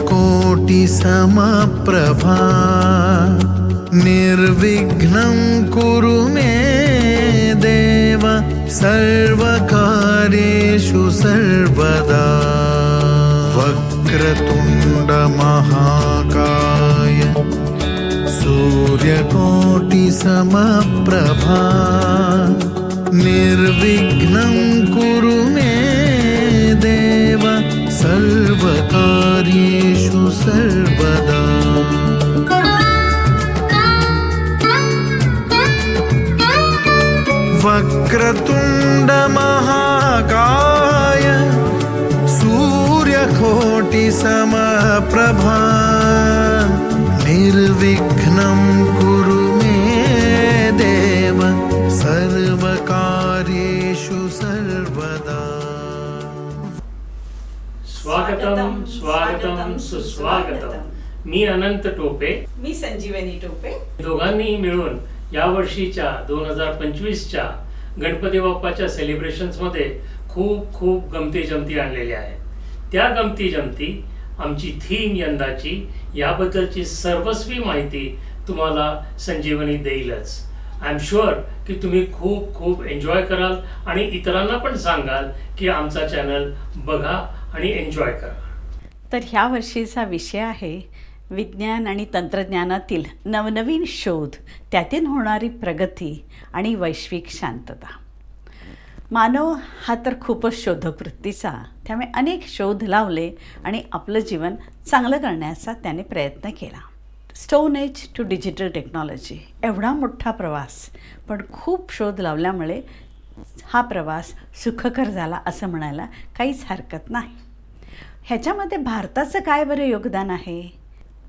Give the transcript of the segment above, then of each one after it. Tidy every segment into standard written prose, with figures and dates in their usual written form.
सूर्यकोटि समप्रभा निर्विघ्नं कुरु मे देव सर्वकार्येषु सर्वदा। वक्रतुण्ड महाकाय सूर्यकोटि समप्रभा निर्विघ्नं कुरु मे देव सर्वकार्येषु सर्वदा। वक्रतुण्ड महाकाय सूर्यकोटि समप्रभा निर्विघ्नं कुरु मे देव सर्वकार्येषु सर्वदा। स्वागतम स्वागतम सुस्वागतम। मी अनंत टोपे, मी संजीवनी टोपे। दोघांनी मिळून यावर्षीच्या 2025च्या गणपती बाप्पाच्या सेलिब्रेशन्समध्ये खूप खूप गमती जमती आणलेल्या आहेत। त्या गमती जमती, आमची थीम यंदाची, याबद्दलची सर्वस्वी माहिती तुम्हाला संजीवनी देईलच। आय एम शुअर की तुम्ही खूप खूप एन्जॉय कराल आणि इतरांना पण सांगाल की आमचा चॅनल बघा आणि एन्जॉय करा। तर ह्या वर्षीचा विषय आहे विज्ञान आणि तंत्रज्ञानातील नवनवीन शोध, त्यातून होणारी प्रगती आणि वैश्विक शांतता। मानव हा तर खूपच शोधक वृत्तीचा, त्यामुळे अनेक शोध लावले आणि आपलं जीवन चांगलं करण्याचा त्याने प्रयत्न केला। Stone age to digital technology, एवढा मोठा प्रवास, पण खूप शोध लावल्यामुळे हा प्रवास सुखकर झाला असं म्हणायला काहीच हरकत नाही। ह्याच्यामध्ये भारताचं काय बरं योगदान आहे?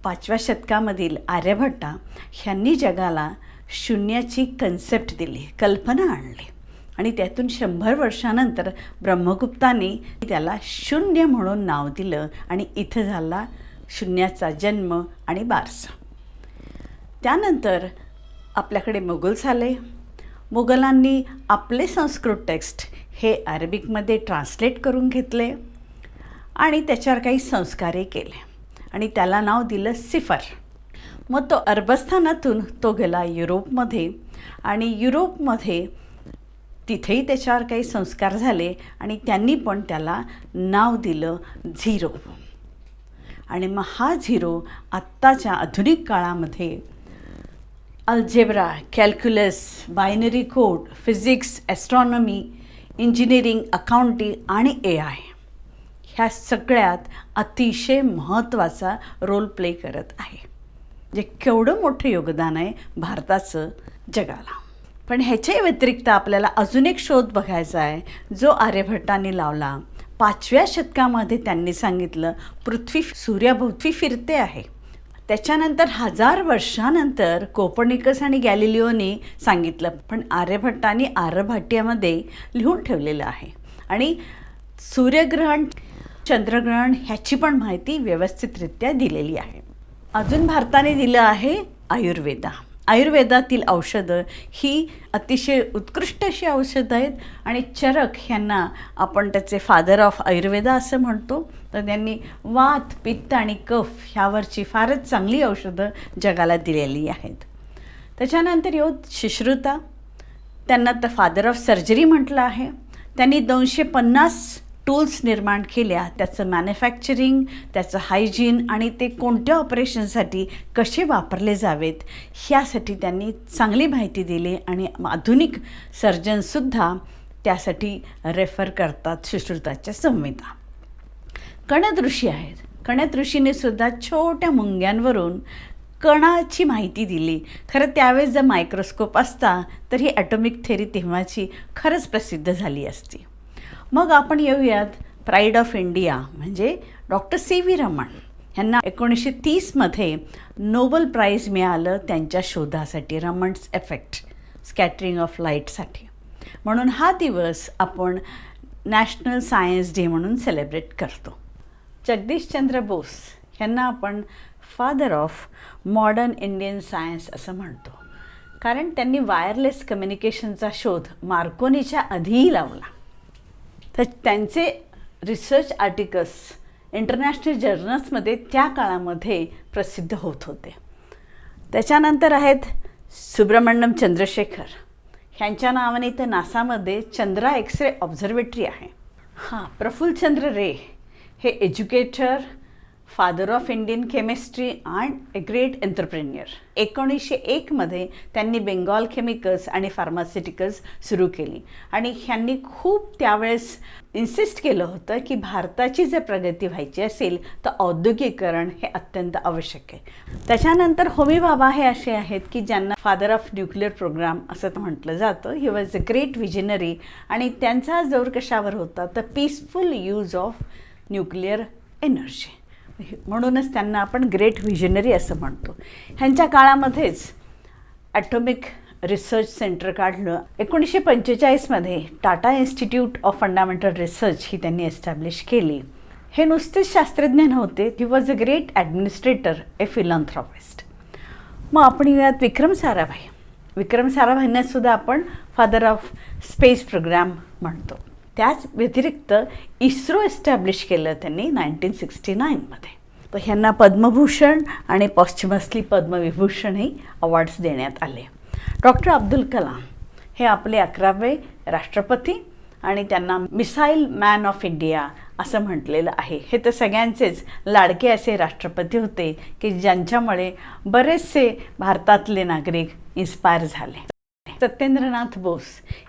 5व्या शतकामधील आर्यभट्टा ह्यांनी जगाला शून्याची कन्सेप्ट दिली, कल्पना आणली, आणि त्यातून 100 वर्षानंतर ब्रह्मगुप्तांनी त्याला शून्य म्हणून नाव दिलं आणि इथं झाला शून्याचा जन्म आणि बारसा। त्यानंतर आपल्याकडे मुघल्स आले। मुघलांनी आपले संस्कृत टेक्स्ट हे अरेबिकमध्ये ट्रान्सलेट करून घेतले आणि त्याच्यावर काही संस्कारही केले आणि त्याला नाव दिलं सिफर। मग तो अरबस्थानातून तो गेला युरोपमध्ये आणि युरोपमध्ये तिथेही त्याच्यावर काही संस्कार झाले आणि त्यांनी पण त्याला नाव दिलं झिरो। आणि मग हा झिरो आत्ताच्या आधुनिक काळामध्ये algebra, calculus, binary code, physics, astronomy, engineering, accounting आणि AI ह्या सगळ्यात अतिशय महत्त्वाचा रोल प्ले करत आहे। जे केवढं मोठं योगदान आहे भारताचं जगाला। पण ह्याच्या व्यतिरिक्त आपल्याला अजून एक शोध बघायचा आहे जो आर्यभट्टांनी लावला। 5व्या शतकामध्ये त्यांनी सांगितलं पृथ्वी सूर्याभोवती फिरते आहे। त्याच्यानंतर 1000 वर्षानंतर कोपर्निकस आणि गॅलिलिओनी सांगितलं, पण आर्यभट्टांनी आर्यभट्ट्यामध्ये लिहून ठेवलेलं आहे आणि सूर्यग्रहण, चंद्रग्रहण ह्याची पण माहिती व्यवस्थितरित्या दिलेली आहे। अजून भारताने दिलं आहे आयुर्वेदा। आयुर्वेदातील औषधं ही अतिशय उत्कृष्ट अशी औषधं आहेत आणि चरक ह्यांना आपण त्याचे फादर ऑफ आयुर्वेदा असं म्हणतो। तर त्यांनी वात, पित्त आणि कफ ह्यावरची फारच चांगली औषधं जगाला दिलेली आहेत। त्याच्यानंतर येऊ सुश्रुता, त्यांना तर फादर ऑफ सर्जरी म्हटलं आहे। त्यांनी 250 टूल्स निर्माण केल्या, त्याचं मॅन्युफॅक्चरिंग, त्याचं हायजीन आणि ते कोणत्या ऑपरेशनसाठी कसे वापरले जावेत ह्यासाठी त्यांनी चांगली माहिती दिली आणि आधुनिक सर्जनसुद्धा त्यासाठी रेफर करतात सुश्रुताच्या संहिता। कणद ऋषी आहेत। कणद ऋषीने सुद्धा छोट्या मुंग्यांवरून कणाची माहिती दिली। खरं त्यावेळेस जर मायक्रोस्कोप असता तर ही ॲटॉमिक थेअरी तेव्हाची खरंच प्रसिद्ध झाली असती। मग आपण येऊयात प्राईड ऑफ इंडिया म्हणजे डॉक्टर CV रमण। ह्यांना 1930मध्ये नोबल प्राईज मिळालं त्यांच्या शोधासाठी, रमण्स इफेक्ट, स्कॅटरिंग ऑफ लाईटसाठी। म्हणून हा दिवस आपण नॅशनल सायन्स डे म्हणून सेलिब्रेट करतो। जगदीशचंद्र बोस ह्यांना आपण father of modern Indian science असं म्हणतो, कारण त्यांनी वायरलेस कम्युनिकेशनचा शोध मार्कोनीच्या आधीही लावला। तर त्यांचे रिसर्च आर्टिकल्स इंटरनॅशनल जर्नल्समध्ये त्या काळामध्ये प्रसिद्ध होत होते. त्याच्यानंतर आहेत सुब्रमण्यम चंद्रशेखर. ह्यांच्या नावाने इथं नासामध्ये चंद्रा एक्सरे ऑब्झर्वेटरी आहे. प्रफुल्लचंद्र रे हे educator, father of Indian chemistry and a great entrepreneur. 1901मध्ये त्यांनी बेंगॉल केमिकल्स आणि फार्मास्युटिकल्स सुरू केली आणि ह्यांनी खूप त्यावेळेस इन्सिस्ट केलं होतं की भारताची जर प्रगती व्हायची असेल तर औद्योगिकरण हे अत्यंत आवश्यक आहे. त्याच्यानंतर होमी भाभा हे असे आहेत की ज्यांना फादर ऑफ न्यूक्लिअर प्रोग्राम असं म्हटलं जातं. ही वॉज अ ग्रेट विजनरी आणि त्यांचा जोर कशावर होता तर peaceful use of nuclear energy, म्हणूनच त्यांना आपण ग्रेट व्हिजनरी असं म्हणतो. ह्यांच्या काळामध्येच ॲटॉमिक रिसर्च सेंटर काढलं. 1945मध्ये Tata institute of fundamental research ही त्यांनी एस्टॅब्लिश केली. हे नुसतेच शास्त्रज्ञ नव्हते, ही was a great administrator, a philanthropist. मग आपण येऊयात विक्रम साराभाई. विक्रम साराभाईंनासुद्धा आपण फादर ऑफ स्पेस प्रोग्राम म्हणतो. त्याच व्यतिरिक्त इस्रो एस्टॅब्लिश केलं त्यांनी 1969मध्ये. तर ह्यांना पद्मभूषण आणि पॉस्च्युमसली पद्मविभूषणही अवॉर्ड्स देण्यात आले. डॉक्टर अब्दुल कलाम हे आपले 11वे राष्ट्रपती आणि त्यांना मिसाईल मॅन ऑफ इंडिया असं म्हटलेलं आहे. हे तर सगळ्यांचेच लाडके असे राष्ट्रपती होते की ज्यांच्यामुळे बरेचसे भारतातले नागरिक इन्स्पायर झाले. सत्येंद्रनाथ बोस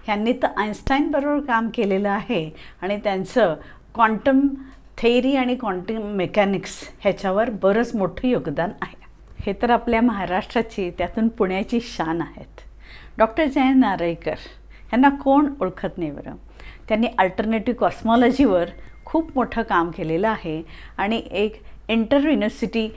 ह्यांनी तर आईन्स्टाईनबरोबर काम केलेलं आहे आणि त्यांचं क्वांटम थेअरी आणि क्वांटम मेकॅनिक्स ह्याच्यावर बरंच मोठं योगदान आहे. हे तर आपल्या महाराष्ट्राची, त्यातून पुण्याची शान आहेत. डॉक्टर जयंत नारळीकर ह्यांना कोण ओळखत नाही बरं. त्यांनी अल्टरनेटिव्ह कॉस्मॉलॉजीवर खूप मोठं काम केलेलं आहे आणि एक इंटर युनिव्हर्सिटी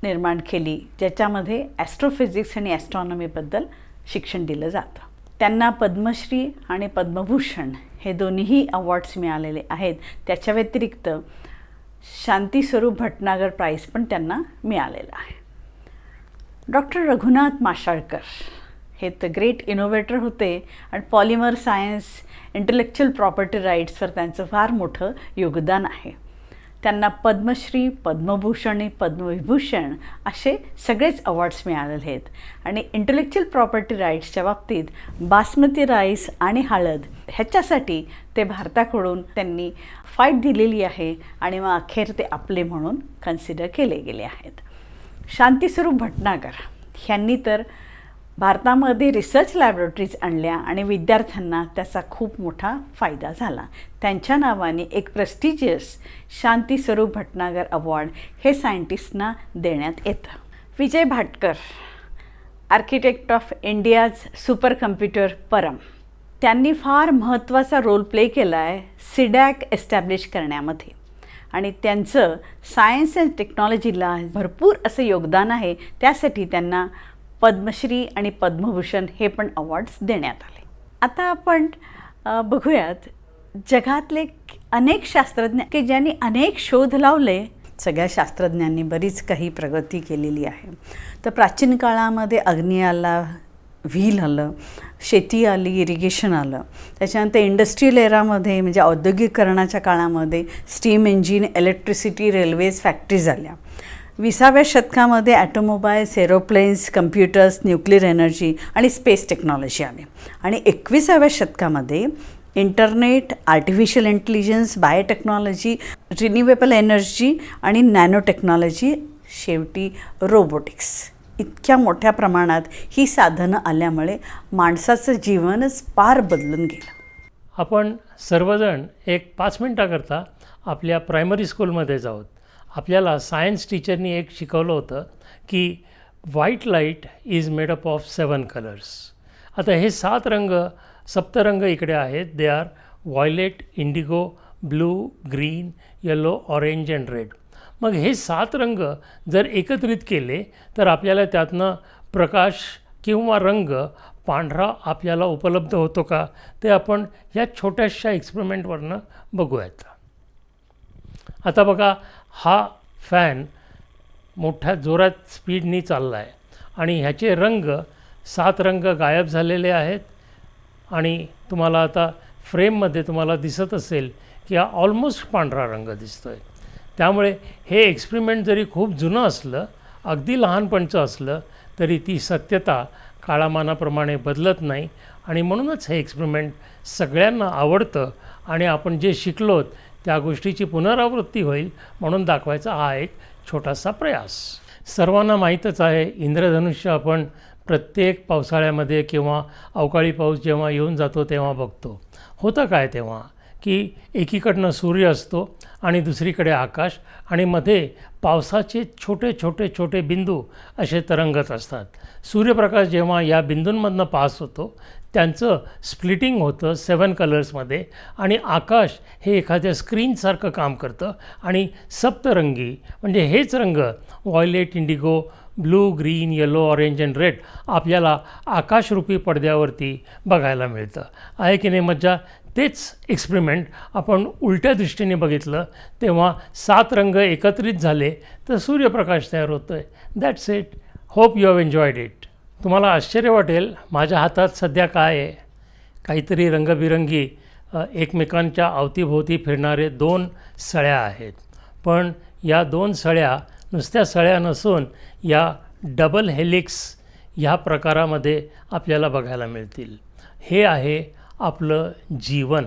निर्माण केली ज्याच्यामध्ये ॲस्ट्रोफिजिक्स आणि ॲस्ट्रॉनॉमीबद्दल शिक्षण दिलं जातं. त्यांना पद्मश्री आणि पद्मभूषण हे दोन्हीही अवॉर्ड्स मिळालेले आहेत. त्याच्या व्यतिरिक्त शांतीस्वरूप भटनागर प्राईज पण त्यांना मिळालेलं आहे. डॉक्टर रघुनाथ माशाळकर हे तर ग्रेट इनोव्हेटर होते आणि पॉलिमर सायन्स, इंटेलेक्च्युअल प्रॉपर्टी राईट्सवर त्यांचं फार मोठं योगदान आहे. त्यांना पद्मश्री, पद्मभूषण आणि पद्मविभूषण असे सगळेच अवॉर्ड्स मिळालेले आहेत. आणि इंटेलेक्च्युअल प्रॉपर्टी राईट्सच्या बाबतीत बासमती राईस आणि हळद ह्याच्यासाठी ते भारताकडून त्यांनी फाईट दिलेली आहे आणि मग अखेर ते आपले म्हणून कन्सिडर केले गेले आहेत. शांतीस्वरूप भटनागर ह्यांनी तर भारतामध्ये रिसर्च लॅबोरेटरीज आणल्या आणि विद्यार्थ्यांना त्याचा खूप मोठा फायदा झाला. त्यांच्या नावाने एक प्रेस्टिजियस शांतीस्वरूप भटनागर अवॉर्ड हे सायंटिस्टना देण्यात येतं. Vijay Bhatkar, architect of India's super computer Param, त्यांनी फार महत्त्वाचा रोल प्ले केला आहे सिडॅक एस्टॅब्लिश करण्यामध्ये आणि त्यांचं सायन्स अँड टेक्नॉलॉजीला भरपूर असं योगदान आहे. त्यासाठी त्यांना पद्मश्री आणि पद्मभूषण हे पण अवॉर्ड्स देण्यात आले. आता आपण बघूयात जगातले अनेक शास्त्रज्ञ की ज्यांनी अनेक शोध लावले. सगळ्या शास्त्रज्ञांनी बरीच काही प्रगती केलेली आहे. तर प्राचीन काळामध्ये अग्नी आला, व्हील आलं, शेती आली, इरिगेशन आलं. त्याच्यानंतर इंडस्ट्रियल एरामध्ये म्हणजे औद्योगिकरणाच्या काळामध्ये steam engine, electricity, railways, factories आल्या. 20व्या शतकामध्ये ॲटोमोबाईल्स, एरोप्लेन्स, कम्प्युटर्स, न्यूक्लिअर एनर्जी आणि स्पेस टेक्नॉलॉजी आली. आणि 21व्या शतकामध्ये internet, artificial intelligence, biotechnology, renewable energy आणि नॅनो टेक्नॉलॉजी, शेवटी रोबोटिक्स. इतक्या मोठ्या प्रमाणात ही साधनं आल्यामुळे माणसाचं जीवनच पार बदलून गेलं. आपण सर्वजण एक 5 मिनटाकरता आपल्या प्रायमरी स्कूलमध्ये जाऊत. आपल्याला सायन्स टीचरनी एक शिकवलं होतं की white light is made up of 7 colours. आता हे 7 रंग, सप्तरंग इकडे आहेत. They are violet, Indigo, blue, green, yellow, orange and red. मग हे 7 रंग जर एकत्रित केले तर आपल्याला त्यातनं प्रकाश किंवा रंग पांढरा आपल्याला उपलब्ध होतो का, ते आपण या छोट्याशा एक्सपेरिमेंटवरनं बघूयात. आता बघा, हा फॅन मोठ्या जोरात स्पीडनी चालला आहे आणि ह्याचे रंग 7 रंग गायब झालेले आहेत. आणि तुम्हाला आता फ्रेममध्ये तुम्हाला दिसत असेल की हा ऑलमोस्ट पांढरा रंग दिसतो आहे. त्यामुळे हे एक्सपेरिमेंट जरी खूप जुनं असलं, अगदी लहानपणचं असलं, तरी ती सत्यता काळामानाप्रमाणे बदलत नाही आणि म्हणूनच हे एक्सपेरिमेंट सगळ्यांना आवडतं आणि आपण जे शिकलोत त्या गोष्टीची पुनरावृत्ती होईल म्हणून दाखवायचा हा एक छोटासा प्रयास. सर्वांना माहीतच आहे, इंद्रधनुष्य आपण प्रत्येक पावसाळ्यामध्ये किंवा अवकाळी पाऊस जेव्हा येऊन जातो तेव्हा बघतो. होतं काय तेव्हा की एकीकडनं सूर्य असतो आणि दुसरीकडे आकाश आणि मध्ये पावसाचे छोटे छोटे छोटे बिंदू असे तरंगत असतात. सूर्यप्रकाश जेव्हा या बिंदूंमधनं पास होतो त्यांचं स्प्लिटिंग होतं 7 कलर्समध्ये आणि आकाश हे एखाद्या स्क्रीनसारखं काम करतं आणि सप्तरंगी म्हणजे हेच रंग violet, Indigo, blue, green, yellow, orange and red आपल्याला आकाशरूपी पडद्यावरती बघायला मिळतं. आहे की नाही मज्जा? तेच एक्सपेरिमेंट आपण उलट्या दृष्टीने बघितलं तेव्हा 7 रंग एकत्रित झाले तर सूर्यप्रकाश तयार होतो आहे. That's it. Hope you have enjoyed it. तुम्हाला आश्चर्य वाटेल, माझ्या हातात सध्या काय आहे? काहीतरी रंगबिरंगी एकमेकांच्या अवतीभोवती फिरणारे 2 सळ्या आहेत. पण या 2 सळ्या नुसत्या सळ्या नसून या डबल हेलिक्स ह्या प्रकारामध्ये आपल्याला बघायला मिळतील. हे आहे आपलं जीवन.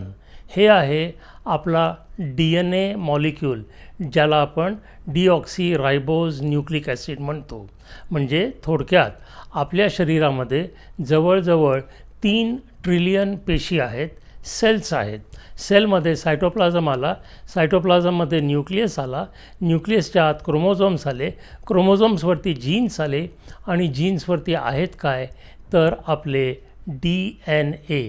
हे आहे आपला DNA मॉलिक्यूल ज्याला आपण डिऑक्सी रायबोज न्यूक्लिक ॲसिड म्हणतो. म्हणजे थोडक्यात आपल्या शरीरामध्ये जवळजवळ 3 ट्रिलियन पेशी आहेत, सेल्स आहेत. सेलमध्ये सायटोप्लाझम आला, सायटोप्लाझममध्ये न्यूक्लियस आला, न्यूक्लियसच्या आत क्रोमोझोम्स आले, क्रोमोझोम्सवरती जीन्स आले आणि जीन्सवरती आहेत काय तर आपले DNA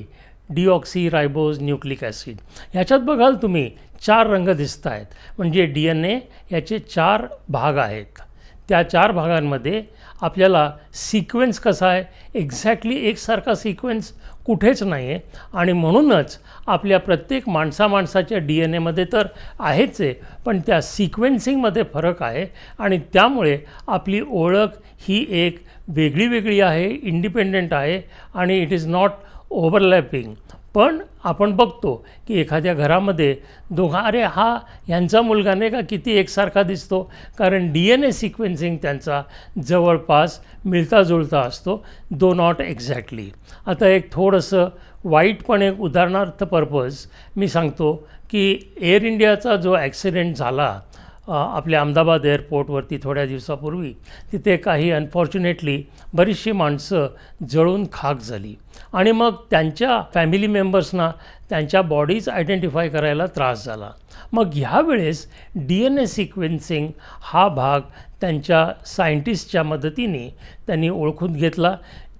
डिऑक्सी रायबोज न्यूक्लिक ॲसिड. ह्याच्यात बघाल तुम्ही 4 रंग दिसत आहेत. म्हणजे DNA याचे 4 भाग आहेत. त्या 4 भागांमध्ये आपल्याला सिक्वेन्स कसा आहे, एक्झॅक्टली एकसारखा सिक्वेन्स कुठेच नाही आहे आणि म्हणूनच आपल्या प्रत्येक माणसाच्या DNAमध्ये तर आहेच आहे, पण त्या सिक्वेन्सिंगमध्ये फरक आहे आणि त्यामुळे आपली ओळख ही एक वेगळी आहे, इंडिपेंडंट आहे आणि इट इज नॉट ओव्हरलॅपिंग. पण आपण बघतो की एखाद्या घरामध्ये अरे हा ह्यांचा मुलगा नाही का किती एकसारखा दिसतो, कारण DNA सिक्वेन्सिंग त्यांचा जवळपास मिळता जुळता असतो, दो नॉट एक्झॅक्टली. आता एक थोडंसं वाईट पण एक उदाहरणार्थ पर्पज मी सांगतो की एअर इंडियाचा जो ॲक्सिडेंट झाला आपल्या अहमदाबाद एअरपोर्टवरती थोड्या दिवसापूर्वी, तिथे काही अनफॉर्च्युनेटली बरीचशी माणसं जळून खाक झाली आणि मग त्यांच्या फॅमिली मेंबर्सना त्यांच्या बॉडीज आयडेंटिफाय करायला त्रास झाला. मग ह्यावेळेस DNA सिक्वेन्सिंग हा भाग त्यांच्या सायंटिस्टच्या मदतीने त्यांनी ओळखून घेतला.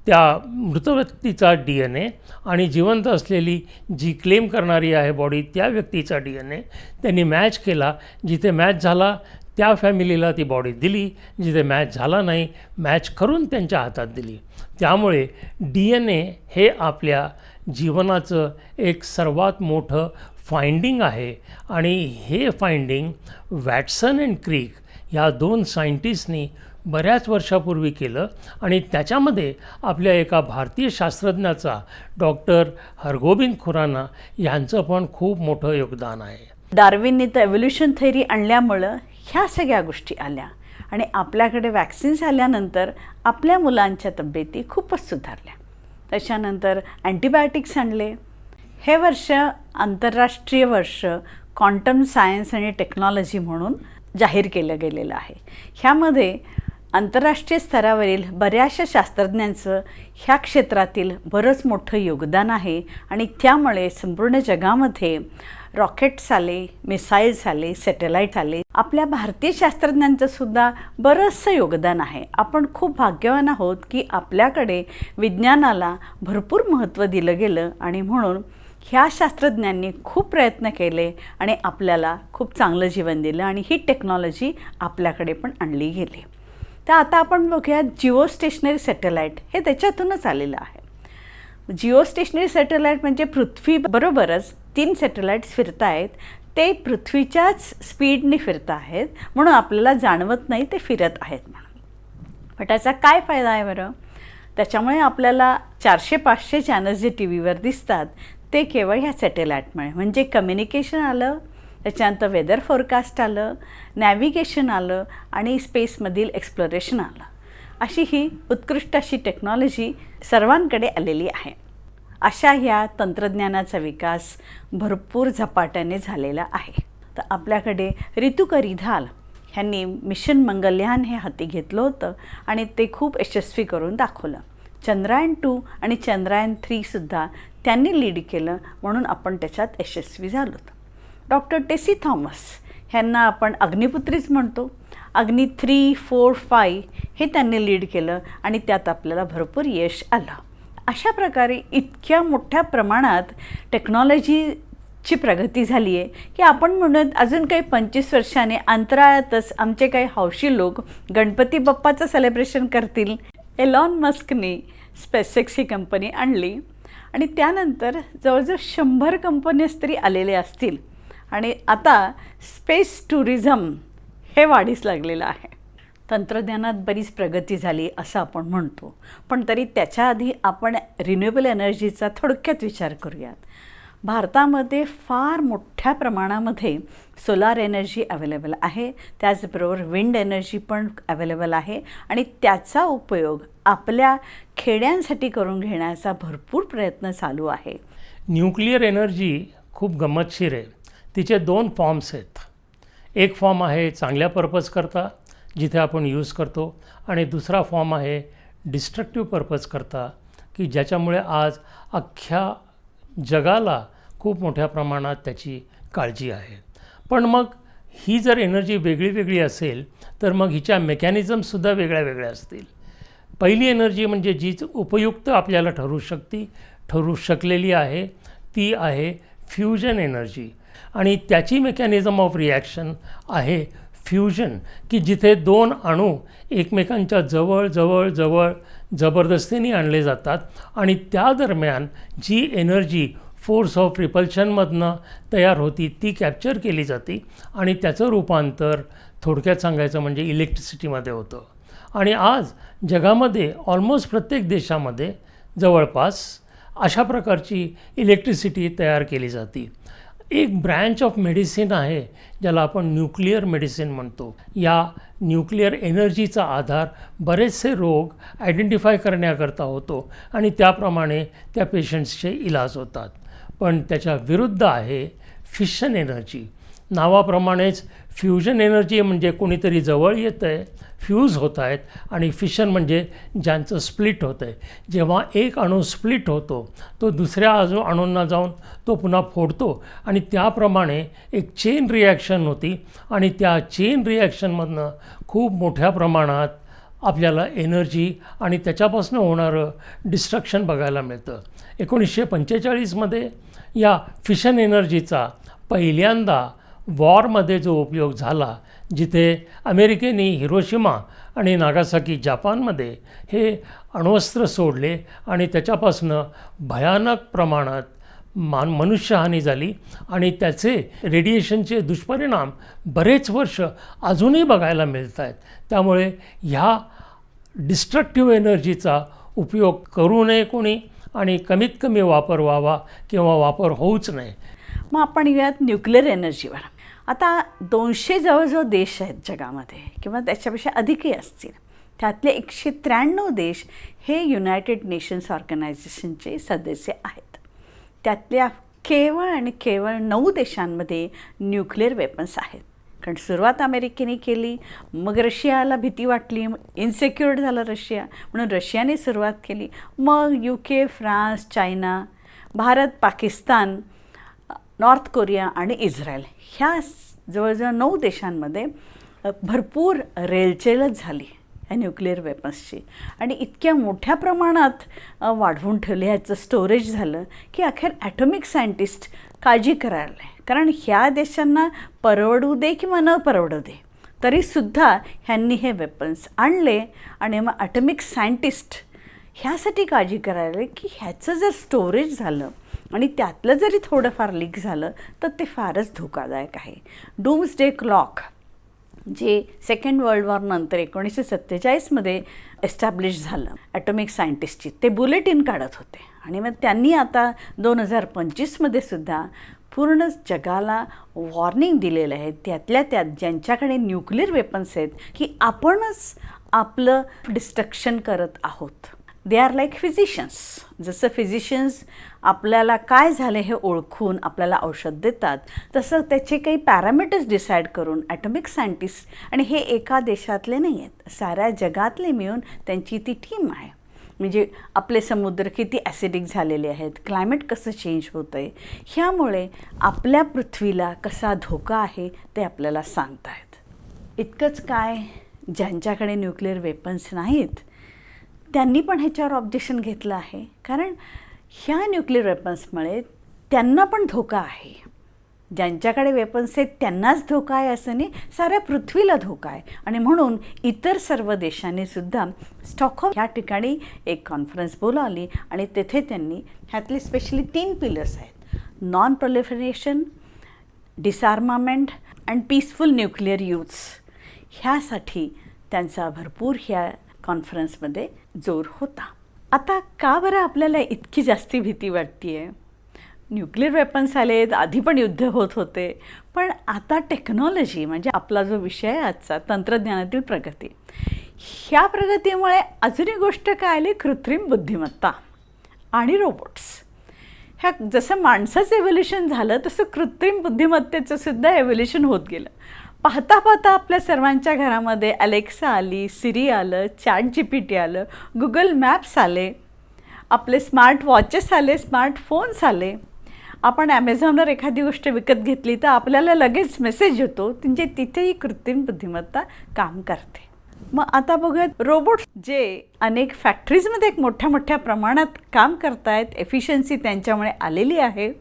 त्या मृत व्यक्तीचा DNA आणि जिवंत असलेली जी क्लेम करणारी आहे बॉडी त्या व्यक्तीचा DNA त्यांनी मॅच केला. जिथे मॅच झाला त्या फॅमिलीला ती बॉडी दिली, जिथे मॅच झाला नाही मॅच करून त्यांच्या हातात दिली. त्यामुळे DNA हे आपल्या जीवनाचं एक सर्वात मोठं फाइंडिंग आहे आणि हे फाइंडिंग वॅटसन अँड क्रिक ह्या 2 सायंटिस्टनी बऱ्याच वर्षापूर्वी केलं आणि त्याच्यामध्ये आपल्या एका भारतीय शास्त्रज्ञाचा डॉक्टर हरगोबिंद खुराना यांचं पण खूप मोठं योगदान आहे. डार्विनने तर एव्होल्युशन थेअरी आणल्यामुळं ह्या सगळ्या गोष्टी आल्या आणि आपल्याकडे वॅक्सिन्स आल्यानंतर आपल्या मुलांच्या तब्येती खूपच सुधारल्या. त्याच्यानंतर अँटीबायोटिक्स आणले. हे वर्ष आंतरराष्ट्रीय वर्ष क्वांटम सायन्स आणि टेक्नॉलॉजी म्हणून जाहीर केलं गेलेलं आहे. ह्यामध्ये आंतरराष्ट्रीय स्तरावरील बऱ्याचशा शास्त्रज्ञांचं ह्या क्षेत्रातील बरंच मोठं योगदान आहे आणि त्यामुळे संपूर्ण जगामध्ये रॉकेट्स आले, मिसाईल्स आले, सॅटेलाईट आले. आपल्या भारतीय शास्त्रज्ञांचं सुद्धा बरंचसं योगदान आहे. आपण खूप भाग्यवान आहोत की आपल्याकडे विज्ञानाला भरपूर महत्त्व दिलं गेलं आणि म्हणून ह्या शास्त्रज्ञांनी खूप प्रयत्न केले आणि आपल्याला खूप चांगलं जीवन दिलं आणि ही टेक्नॉलॉजी आपल्याकडे पण आणली गेली. तर आता आपण बघूया जिओ स्टेशनरी सॅटेलाईट हे त्याच्यातूनच आलेलं आहे. जिओ स्टेशनरी सॅटेलाईट म्हणजे पृथ्वीबरोबरच 3 सॅटेलाईट्स फिरत आहेत. ते पृथ्वीच्याच स्पीडने फिरत आहेत म्हणून आपल्याला जाणवत नाही ते फिरत आहेत म्हणून. पण त्याचा काय फायदा आहे बरं? त्याच्यामुळे आपल्याला 400-500 चॅनल्स जे टी व्हीवर दिसतात ते केवळ ह्या सॅटेलाईटमुळे म्हणजे कम्युनिकेशन आलं, त्याच्यानंतर वेदर फोरकास्ट आलं, नॅव्हिगेशन आलं आणि स्पेसमधील एक्सप्लोरेशन आलं. अशी ही उत्कृष्ट अशी टेक्नॉलॉजी सर्वांकडे आलेली आहे. अशा ह्या तंत्रज्ञानाचा विकास भरपूर झपाट्याने झालेला आहे. तर आपल्याकडे रितू करिधाल ह्यांनी मिशन मंगलयान हे हाती घेतलं होतं आणि ते खूप यशस्वी करून दाखवलं. चंद्रयान-2 आणि चंद्रयान-3सुद्धा त्यांनी लीड केलं, म्हणून आपण त्याच्यात यशस्वी झालो. डॉक्टर टेसी थॉमस ह्यांना आपण अग्निपुत्रीच म्हणतो. अग्नी 3, 4, 5 हे त्यांनी लीड केलं आणि त्यात आपल्याला भरपूर यश आलं. अशा प्रकारे इतक्या मोठ्या प्रमाणात टेक्नॉलॉजीची प्रगती झाली आहे की आपण म्हणत अजून काही 25 वर्षाने अंतराळातच आमचे काही हौशी लोक गणपती बाप्पाचं सेलिब्रेशन करतील. एलॉन मस्कने स्पेसएक्स ही कंपनी आणली आणि त्यानंतर जवळजवळ 100 कंपनीज तरी आलेले असतील आणि आता स्पेस टुरिझम हे वाढीस लागलेलं आहे. तंत्रज्ञानात बरीच प्रगती झाली असं आपण म्हणतो, पण तरी त्याच्या आधी आपण रिन्युएबल एनर्जीचा थोडक्यात विचार करूयात. भारतामध्ये फार मोठ्या प्रमाणामध्ये सोलार एनर्जी अवेलेबल आहे, त्याचबरोबर विंड एनर्जी पण अवेलेबल आहे आणि त्याचा उपयोग आपल्या खेड्यांसाठी करून घेण्याचा भरपूर प्रयत्न चालू आहे. न्यूक्लिअर एनर्जी खूप गंमतशीर आहे. तिचे 2 फॉर्म्स आहेत. एक फॉर्म आहे चांगल्या पर्पज करता, जिथे आपण यूज करतो, आणि दुसरा फॉर्म आहे डिस्ट्रक्टिव्ह पर्पज करता, की ज्याच्यामुळे आज अख्ख्या जगाला खूप मोठ्या प्रमाणात त्याची काळजी आहे. पण मग ही जर एनर्जी वेगळी वेगळी असेल तर मग हिच्या मेकॅनिझमसुद्धा वेगळ्या वेगळ्या असतील. पहिली एनर्जी म्हणजे जीच उपयुक्त आपल्याला ठरू शकलेली आहे ती आहे फ्युजन एनर्जी, आणि त्याची मेकॅनिझम ऑफ रिॲक्शन आहे फ्युजन, की जिथे 2 अणू एकमेकांच्या जवळ जवळ जवळ जबरदस्तीने आणले जातात आणि त्या दरम्यान जी एनर्जी फोर्स ऑफ रिपल्शनमधनं तयार होती ती कॅप्चर केली जाते आणि त्याचं रूपांतर थोडक्यात सांगायचं म्हणजे इलेक्ट्रिसिटीमध्ये होतं. आणि आज जगामध्ये ऑलमोस्ट प्रत्येक देशामध्ये जवळपास अशा प्रकारची इलेक्ट्रिसिटी तयार केली जाते. एक ब्रँच ऑफ मेडिसिन आहे ज्याला आपण न्यूक्लिअर मेडिसिन म्हणतो. या न्यूक्लिअर एनर्जीचा आधार बरेचसे रोग आयडेंटिफाय करण्याकरता होतो आणि त्याप्रमाणे त्या पेशंट्सचे इलाज होतात. पण त्याच्या विरुद्ध आहे फिशन एनर्जी. नावाप्रमाणेच फ्युजन एनर्जी म्हणजे कोणीतरी जवळ येतं आहे, फ्यूज होत आहेत, आणि फिशन म्हणजे ज्यांचं स्प्लिट होतं आहे. जेव्हा एक अणू स्प्लिट होतो तो दुसऱ्या अणूंना जाऊन तो पुन्हा फोडतो आणि त्याप्रमाणे एक चेन रिॲक्शन होती आणि त्या चेन रिॲक्शनमधनं खूप मोठ्या प्रमाणात आपल्याला एनर्जी आणि त्याच्यापासून होणारं डिस्ट्रक्शन बघायला मिळतं. 1945मध्ये या फिशन एनर्जीचा पहिल्यांदा वॉरमध्ये जो उपयोग झाला, जिथे अमेरिकेने हिरोशिमा आणि नागासाकी जापानमध्ये हे अण्वस्त्र सोडले आणि त्याच्यापासनं भयानक प्रमाणात मनुष्यहानी झाली आणि त्याचे रेडिएशनचे दुष्परिणाम बरेच वर्ष अजूनही बघायला मिळत आहेत. त्यामुळे ह्या डिस्ट्रक्टिव्ह एनर्जीचा उपयोग करू नये कोणी, आणि कमीत कमी वापर व्हावा किंवा वापर होऊच नये. मग आपण येऊयात न्यूक्लिअर एनर्जीवर. आता 200 जवळजवळ देश आहेत जगामध्ये किंवा त्याच्यापेक्षा अधिकही असतील. त्यातले 193 देश हे युनायटेड नेशन्स ऑर्गनायझेशनचे सदस्य आहेत. त्यातल्या केवळ 9 देशांमध्ये न्यूक्लिअर वेपन्स आहेत. कारण सुरुवात अमेरिकेने केली, मग रशियाला भीती वाटली, इन्सेक्युअर झालं रशिया, म्हणून रशियाने सुरुवात केली. मग UK, France, China, Bharat, Pakistan, north Korea आणि इस्रायल ह्या जवळजवळ 9 देशांमध्ये भरपूर रेलचेलच झाली ह्या न्यूक्लिअर वेपन्सची आणि इतक्या मोठ्या प्रमाणात वाढवून ठेवले, ह्याचं स्टोरेज झालं की अखेर ॲटॉमिक सायंटिस्ट काळजी करायला लागले. कारण ह्या देशांना परवडू दे किंवा न परवडू दे तरीसुद्धा ह्यांनी हे वेपन्स आणले आणि मग ॲटॉमिक सायंटिस्ट ह्यासाठी काळजी करायला की ह्याचं जर स्टोरेज झालं आणि त्यातलं जरी थोडंफार लीक झालं तर ते फारच धोकादायक आहे. डूम्सडे क्लॉक जे सेकंड वर्ल्ड वॉरनंतर 1947मध्ये एस्टॅब्लिश झालं ॲटॉमिक सायंटिस्टची, ते बुलेटिन काढत होते आणि मग त्यांनी आता 2025मध्ये सुद्धा पूर्ण जगाला वॉर्निंग दिलेलं आहे, त्यातल्या त्यात ज्यांच्याकडे न्यूक्लिअर वेपन्स आहेत, की आपणच आपलं डिस्ट्रक्शन करत आहोत. They are like physicians. जसं फिजिशियन्स आपल्याला काय झाले हे ओळखून आपल्याला औषध देतात, तसं त्याचे काही पॅरामीटर्स डिसाईड करून ॲटॉमिक सायंटिस्ट, आणि हे एका देशातले नाही आहेत, साऱ्या जगातले मिळून त्यांची ती टीम आहे. म्हणजे आपले समुद्र किती ॲसिडिक झालेले आहेत, क्लायमेट कसं चेंज होतं आहे, ह्यामुळे आपल्या पृथ्वीला कसा धोका आहे ते आपल्याला सांगत आहेत. इतकंच काय, ज्यांच्याकडे न्यूक्लिअर वेपन्स नाहीत त्यांनी पण ह्याच्यावर ऑब्जेक्शन घेतलं आहे, कारण ह्या न्यूक्लिअर वेपन्समुळे त्यांना पण धोका आहे. ज्यांच्याकडे वेपन्स आहेत त्यांनाच धोका आहे असं नाही, साऱ्या पृथ्वीला धोका आहे. आणि म्हणून इतर सर्व देशांनीसुद्धा स्टॉकहोम ह्या ठिकाणी एक कॉन्फरन्स बोलावली आणि तेथे त्यांनी ह्यातले स्पेशली 3 पिलर्स आहेत: non proliferation, डिसआर्मामेंट and peaceful nuclear use. ह्यासाठी त्यांचा भरपूर ह्या कॉन्फरन्समध्ये जोर होता. आता का बरं आपल्याला इतकी जास्ती भीती वाटते आहे? न्यूक्लिअर वेपन्स आलेत, आधी पण युद्ध होत होते, पण आता टेक्नॉलॉजी म्हणजे आपला जो विषय आहे आजचा, तंत्रज्ञानातील प्रगती, ह्या प्रगतीमुळे अजून एक गोष्ट काय आली, कृत्रिम बुद्धिमत्ता आणि रोबोट्स. ह्या जसं माणसाचं एव्होल्युशन झालं तसं कृत्रिम बुद्धिमत्तेचं सुद्धा एव्होल्युशन होत गेलं. पाहता पाहता आपल्या सर्वांच्या घरामध्ये अलेक्सा आली, सिरी आलं, ChatGPT आलं, गुगल मॅप्स आले, आपले स्मार्ट वॉचेस आले, स्मार्टफोन्स आले. आपण ॲमेझॉनवर एखादी गोष्ट विकत घेतली तर आपल्याला लगेच मेसेज येतो, म्हणजे तिथेही कृत्रिम बुद्धिमत्ता काम करते. मग आता बघूयात रोबोट्स, जे अनेक फॅक्टरीजमध्ये एक मोठ्या मोठ्या प्रमाणात काम करत आहेत, एफिशियन्सी त्यांच्यामुळे आलेली आहे.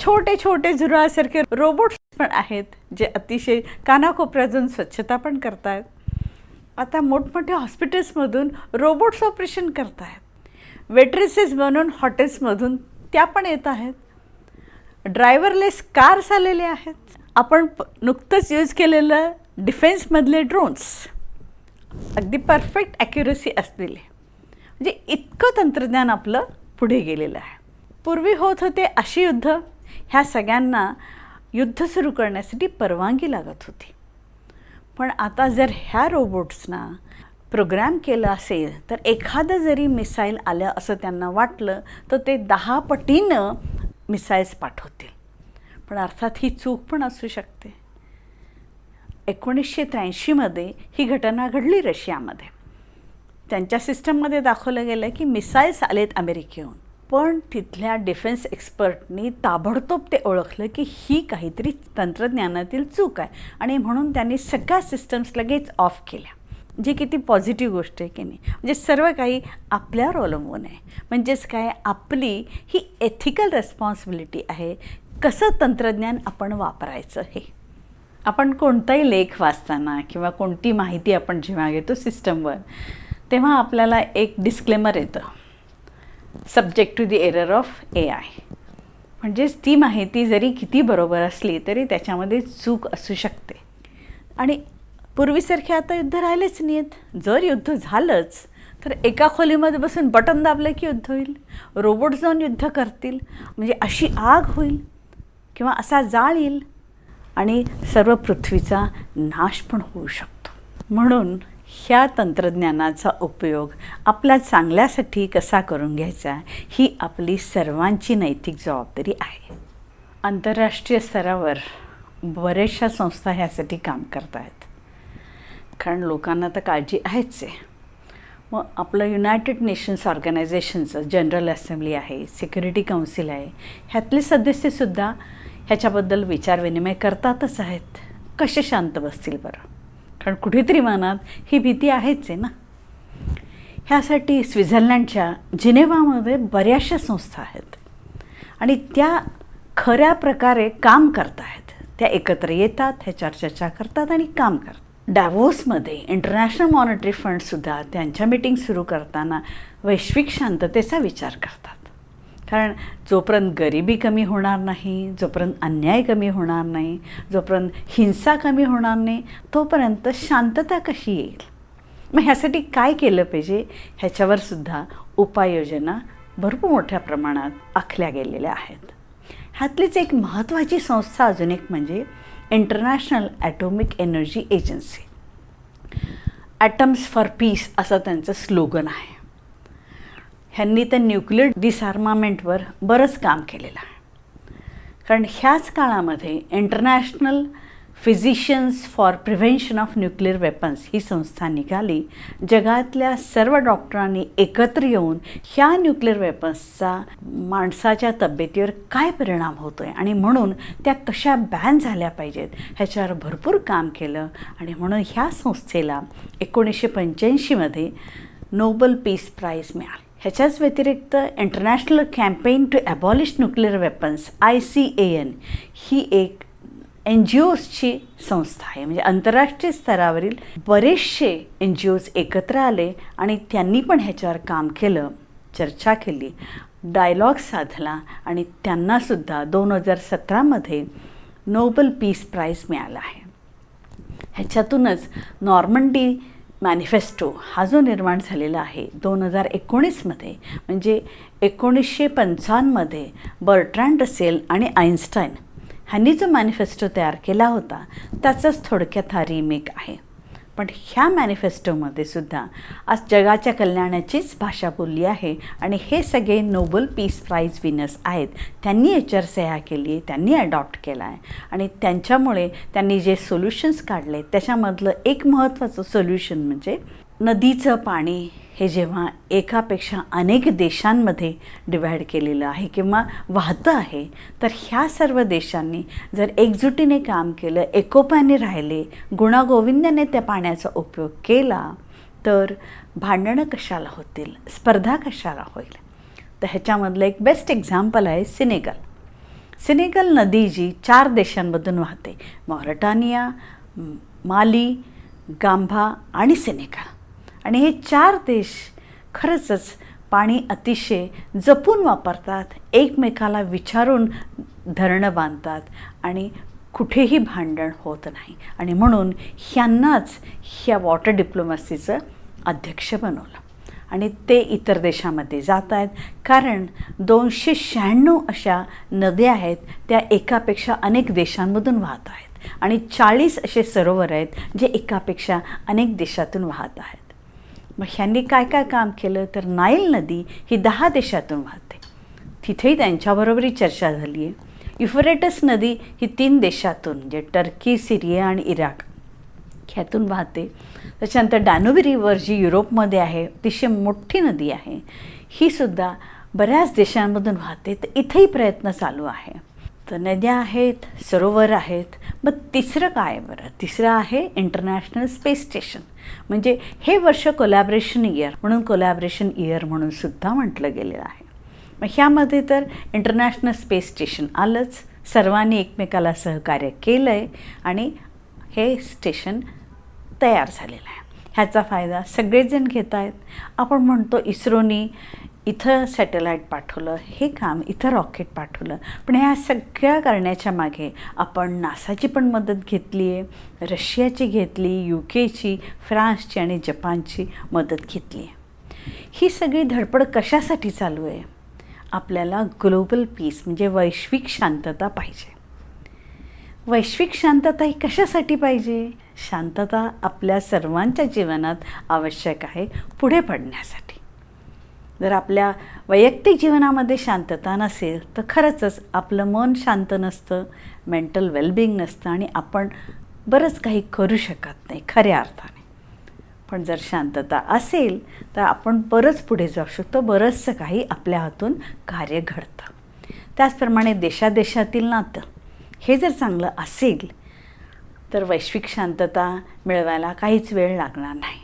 छोटे छोटे झुरळासारखे रोबोट्स पण आहेत, जे अतिशय कानाकोपऱ्यातून स्वच्छता पण करत आहेत. आता मोठमोठ्या हॉस्पिटल्समधून रोबोट्स ऑपरेशन करत आहेत. वेट्रेसेस बनून हॉटेल्समधून त्या पण येत आहेत. ड्रायव्हरलेस कार्स आलेले आहेत. आपण नुकतंच यूज केलेलं डिफेन्समधले ड्रोन्स, अगदी परफेक्ट ॲक्युरसी असलेले. म्हणजे इतकं तंत्रज्ञान आपलं पुढे गेलेलं आहे. पूर्वी होत होते अशी युद्ध, ह्या सगळ्यांना युद्ध सुरू करण्यासाठी परवानगी लागत होती. पण आता जर ह्या रोबोट्सना प्रोग्रॅम केलं असेल तर एखादं जरी मिसाईल आलं असं त्यांना वाटलं तर ते 10 पटीनं मिसाईल्स पाठवतील. पण अर्थात ही चूक पण असू शकते. 1983मध्ये ही घटना घडली रशियामध्ये. त्यांच्या सिस्टममध्ये दाखवलं गेलं की मिसाईल्स आलेत अमेरिकेहून, पण तिथल्या डिफेन्स एक्सपर्टनी ताबडतोब ते ओळखलं की ही काहीतरी तंत्रज्ञानातील चूक आहे, आणि म्हणून त्यांनी सगळ्या सिस्टम्स लगेच ऑफ केल्या. जी किती पॉझिटिव्ह गोष्ट आहे की नाही. म्हणजे सर्व काही आपल्यावर अवलंबून आहे. म्हणजेच काय, आपली ही एथिकल रेस्पॉन्सिबिलिटी आहे, कसं तंत्रज्ञान आपण वापरायचं हे. आपण कोणताही लेख वाचताना किंवा कोणती माहिती आपण जेव्हा घेतो सिस्टमवर, तेव्हा आपल्याला एक डिस्क्लेमर येतं, subject to the error of AI. म्हणजेच ती माहिती जरी किती बरोबर असली तरी त्याच्यामध्ये चूक असू शकते. आणि पूर्वीसारखे आता युद्ध राहिलेच नाही आहेत. जर युद्ध झालंच तर एका खोलीमध्ये बसून बटन दाबलं की युद्ध होईल, रोबोट जाऊन युद्ध करतील, म्हणजे अशी आग होईल किंवा असा जाळ येईल आणि सर्व पृथ्वीचा नाश पण होऊ शकतो. म्हणून ह्या तंत्रज्ञानाचा उपयोग आपल्या चांगल्यासाठी कसा करून घ्यायचा ही आपली सर्वांची नैतिक जबाबदारी आहे. आंतरराष्ट्रीय स्तरावर बऱ्याचशा संस्था ह्यासाठी काम करत आहेत, कारण लोकांना तर काळजी आहेच आहे. मग आपलं युनायटेड नेशन्स ऑर्गनायझेशनचं जनरल असेंब्ली आहे, सिक्युरिटी काउन्सिल आहे, ह्यातले सदस्यसुद्धा ह्याच्याबद्दल विचारविनिमय करतातच आहेत. कसे शांत बसतील बरं, कारण कुठेतरी मनात ही भीती आहेच आहे ना. ह्यासाठी स्वित्झर्लंडच्या जिनेवामध्ये बऱ्याचशा संस्था आहेत आणि त्या खऱ्या प्रकारे काम करत आहेत. त्या एकत्र येतात, ह्याच्यावर चर्चा करतात आणि काम करतात. डॅव्होसमध्ये इंटरनॅशनल मॉनिटरी फंडसुद्धा त्यांच्या मीटिंग सुरू करताना वैश्विक शांततेचा विचार करतात. कारण जोपर्यंत गरिबी कमी होणार नाही, जोपर्यंत अन्याय कमी होणार नाही, जोपर्यंत हिंसा कमी होणार नाही, तोपर्यंत शांतता कशी येईल. मग ह्यासाठी काय केलं पाहिजे ह्याच्यावर सुद्धा उपाययोजना भरपूर मोठ्या प्रमाणात आखल्या गेलेल्या आहेत. ह्यातलीच एक महत्त्वाची संस्था अजून एक म्हणजे international atomic energy agency. Atoms for peace असं त्यांचं स्लोगन आहे. ह्यांनी तर न्यूक्लिअर डिसआर्मामेंटवर बरंच काम केलेलं आहे. कारण ह्याच काळामध्ये international physicians for prevention of nuclear weapons ही संस्था निघाली. जगातल्या सर्व डॉक्टरांनी एकत्र येऊन ह्या न्यूक्लिअर वेपन्सचा माणसाच्या तब्येतीवर काय परिणाम होतो आहे आणि म्हणून त्या कशा बॅन झाल्या पाहिजेत ह्याच्यावर भरपूर काम केलं. आणि म्हणून ह्या संस्थेला 1985मध्ये नोबल पीस प्राईज मिळालं. ह्याच्याच व्यतिरिक्त international campaign to abolish nuclear weapons ICAN ही एक NGOsची संस्था आहे. म्हणजे आंतरराष्ट्रीय स्तरावरील बरेचसे NGOs एकत्र आले आणि त्यांनी पण ह्याच्यावर काम केलं, चर्चा केली, डायलॉग साधला आणि त्यांनासुद्धा 2017मध्ये नोबल पीस प्राईज मिळाला आहे. ह्याच्यातूनच नॉर्मंडी मॅनिफेस्टो हा जो निर्माण झालेला आहे 2019मध्ये, म्हणजे 1955मध्ये बर्ट्रँड रसेल आणि आईन्स्टाईन ह्यांनी जो मॅनिफेस्टो तयार केला होता त्याचाच थोडक्यात हा रिमेक आहे. पण ह्या मॅनिफेस्टोमध्ये सुद्धा आज जगाच्या कल्याणाचीच भाषा बोलली आहे आणि हे सगळे नोबल पीस प्राईज विनर्स आहेत. त्यांनी याच्यावर सह्या केली आहे, त्यांनी अडॉप्ट केला आहे आणि त्यांच्यामुळे त्यांनी जे सोल्युशन्स काढले त्याच्यामधलं एक महत्त्वाचं सोल्युशन म्हणजे नदीचं पाणी हे जेव्हा एकापेक्षा अनेक देशांमध्ये डिवाईड केलेलं आहे किंवा वाहतं आहे, तर ह्या सर्व देशांनी जर एकजुटीने काम केलं, एकोप्याने राहिले, गुणागोविंदाने त्या पाण्याचा उपयोग केला तर भांडणं कशाला होतील, स्पर्धा कशाला होईल. तर ह्याच्यामधलं एक बेस्ट एक्झाम्पल आहे सेनेगल. सेनेगल नदी जी 4 देशांमधून वाहते, मॉरिटानिया, माली, गांभा आणि सेनेगल. आणि हे 4 देश खरंच पाणी अतिशय जपून वापरतात, एकमेकाला विचारून धरणं बांधतात आणि कुठेही भांडण होत नाही. आणि म्हणून ह्यांनाच ह्या वॉटर डिप्लोमसीचं अध्यक्ष बनवलं आणि ते इतर देशामध्ये जात आहेत. कारण 296 अशा नद्या आहेत त्या एकापेक्षा अनेक देशांमधून वाहत आहेत आणि 40 असे सरोवर आहेत जे एकापेक्षा अनेक देशातून वाहत आहेत. मग ह्यांनी काय काय काम केलं तर नाईल नदी ही 10 देशातून वाहते, तिथेही त्यांच्याबरोबरही चर्चा झाली आहे. युफ्रेटस नदी ही 3 देशातून म्हणजे टर्की, सिरिया आणि इराक ह्यातून वाहते. त्याच्यानंतर डॅन्यूब रिव्हर जी युरोपमध्ये आहे, अतिशय मोठी नदी आहे, ही सुद्धा बऱ्याच देशांमधून वाहते. तर इथेही प्रयत्न चालू आहे. तर नद्या आहेत, सरोवर आहेत. मग तिसरं काय बरं? तिसरं आहे इंटरनॅशनल स्पेस स्टेशन. म्हणजे हे वर्ष कोलॅबरेशन इयर म्हणून कोलॅबरेशन इयर म्हणून सुद्धा म्हटलं गेलेलं आहे. मग ह्यामध्ये तर इंटरनॅशनल स्पेस स्टेशन आलंच, सर्वांनी एकमेकाला सहकार्य केलं आहे आणि हे स्टेशन तयार झालेलं आहे. ह्याचा फायदा सगळेजण घेत आहेत. आपण म्हणतो इस्रोनी इथं सॅटेलाईट पाठवलं, हे काम इथं रॉकेट पाठवलं, पण ह्या सगळ्या करण्याच्या मागे आपण नासाची पण मदत घेतली आहे, रशियाची घेतली, UKची, फ्रान्सची आणि जपानची मदत घेतली आहे. ही सगळी धडपड कशासाठी चालू आहे? आपल्याला ग्लोबल पीस म्हणजे वैश्विक शांतता पाहिजे. वैश्विक शांतता ही कशासाठी पाहिजे? शांतता आपल्या सर्वांच्या जीवनात आवश्यक आहे पुढे पडण्यासाठी. जर आपल्या वैयक्तिक जीवनामध्ये शांतता नसेल तर खरंच आपलं मन शांत नसतं, मेंटल वेलबिंग नसतं आणि आपण बरंच काही करू शकत नाही खऱ्या अर्थाने. पण जर शांतता असेल तर आपण बरंच पुढे जाऊ शकतो, बरंचसं काही आपल्या हातून कार्य घडतं. त्याचप्रमाणे देशादेशातील नातं हे जर चांगलं असेल तर वैश्विक शांतता मिळवायला काहीच वेळ लागणार नाही.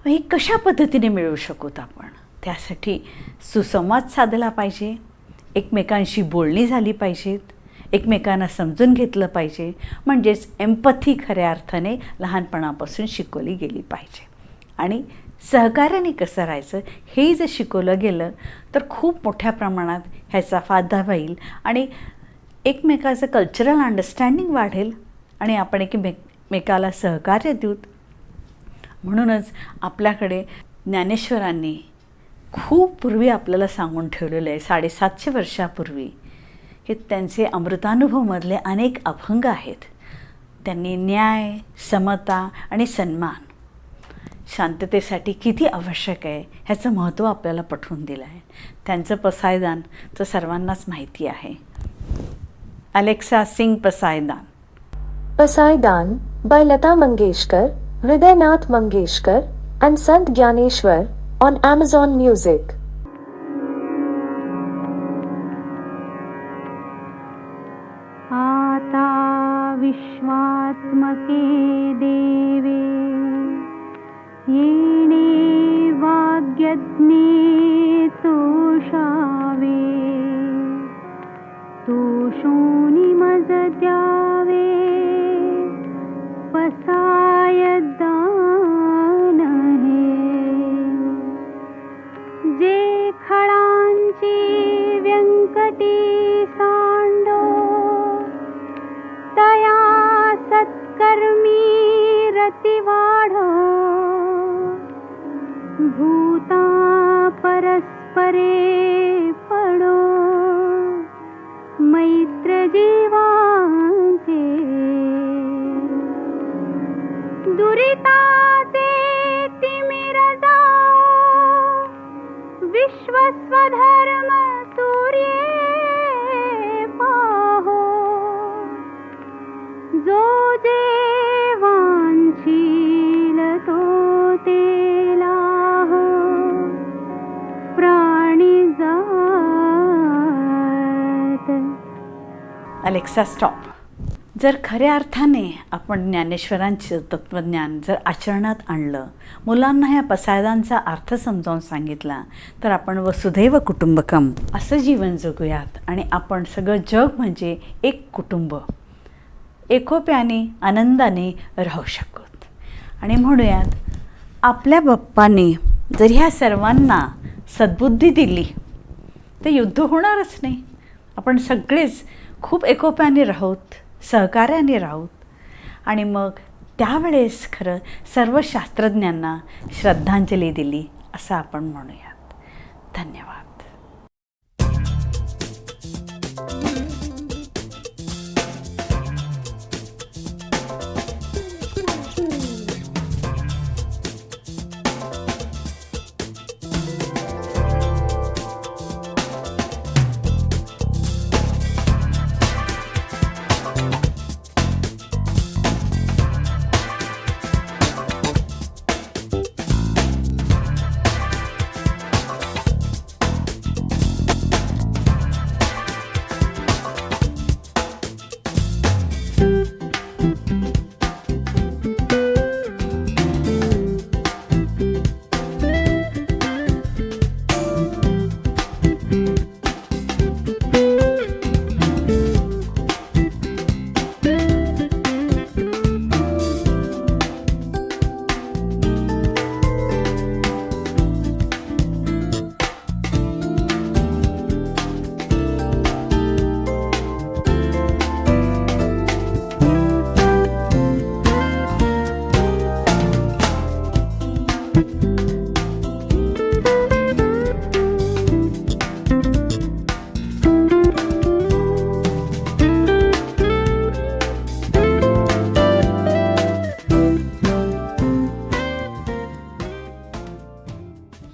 ही कशा पद्धतीने मिळवू शकूत आपण? त्यासाठी सुसंवाद साधला पाहिजे, एकमेकांशी बोलणी झाली पाहिजेत, एकमेकांना समजून घेतलं पाहिजे. म्हणजेच एम्पथी खऱ्या अर्थाने लहानपणापासून शिकवली गेली पाहिजे. आणि सहकार्याने कसं राहायचं हेही जर शिकवलं गेलं तर खूप मोठ्या प्रमाणात ह्याचा फायदा होईल आणि एकमेकाचं कल्चरल अंडरस्टँडिंग वाढेल आणि आपण एकमेकाला सहकार्य देऊ. म्हणूनच आपल्याकडे ज्ञानेश्वरांनी खूप पूर्वी आपल्याला सांगून ठेवलेलं आहे, 750 वर्षापूर्वी की त्यांचे अमृतानुभवमधले अनेक अभंग आहेत. त्यांनी न्याय, समता आणि सन्मान, शांततेसाठी किती आवश्यक आहे ह्याचं महत्त्व आपल्याला पटवून दिलं आहे. त्यांचं पसायदान तर सर्वांनाच माहिती आहे. Alexa sing Pasaydan. Pasaidan by Lata Mangeshkar, Hridaynath Mangeshkar, and Sant Gyaneshwar on Amazon Music. आता विश्वात्मके देवे येणे वाग्यज्ञे तोषावे तोषोनी मज द्यावे पसायदान हे जे खळांची व्यंकटी सांडो तया सत्कर्मी रतिवाढ भूता परस्परे पडो मैत्र जीवांचे दुरिताचे तिमिर जाओ विश्वस्वधर्म सूर्ये पाहो जो जे वांछील तो ते लाहो प्राणी जात. Alexa stop. जर खऱ्या अर्थाने आपण ज्ञानेश्वरांचं तत्त्वज्ञान जर आचरणात आणलं, मुलांना ह्या पसायदानचा अर्थ समजावून सांगितला, तर आपण वसुधैव कुटुंबकम असं जीवन जगूयात आणि आपण सगळं जग म्हणजे एक कुटुंब एकोप्याने आनंदाने राहू शकू. आणि म्हणूयात आपल्या बाप्पाने जर ह्या सर्वांना सद्बुद्धी दिली तर युद्ध होणारच नाही. आपण सगळेच खूप एकोप्याने राहूत, सहकार्याने राहूत आणि मग त्यावेळेस खरं सर्व शास्त्रज्ञांना श्रद्धांजली दिली असं आपण म्हणूयात. धन्यवाद.